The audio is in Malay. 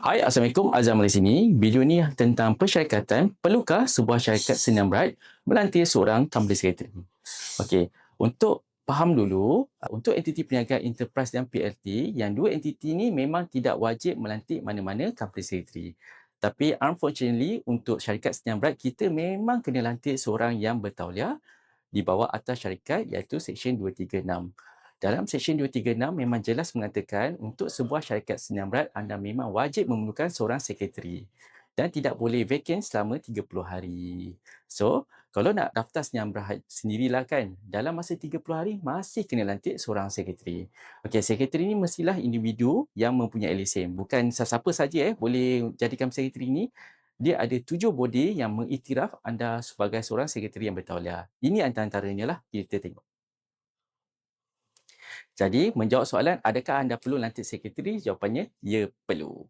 Hai, Assalamualaikum. Azam dari sini. Video ni tentang persyarikatan. Perlukah sebuah syarikat senyam melantik seorang company secretary? Okey, untuk faham dulu, untuk entiti perniagaan enterprise dan PLT, yang dua entiti ni memang tidak wajib melantik mana-mana company secretary. Tapi unfortunately, untuk syarikat senyam kita memang kena lantik seorang yang bertauliah di bawah atas syarikat iaitu Seksyen 236. Dalam Seksyen 236 memang jelas mengatakan untuk sebuah syarikat senyam anda memang wajib memerlukan seorang sekretari dan tidak boleh vacant selama 30 hari. So, kalau nak daftar senyam sendirilah kan, dalam masa 30 hari masih kena lantik seorang sekretari. Okey, sekretari ni mestilah individu yang mempunyai lesen. Bukan sesiapa saja boleh jadikan sekretari ni. Dia ada 7 body yang mengiktiraf anda sebagai seorang sekretari yang bertauliah. Ini antara-antaranya lah kita tengok. Jadi, menjawab soalan, adakah anda perlu lantik sekretari? Jawapannya, ya perlu.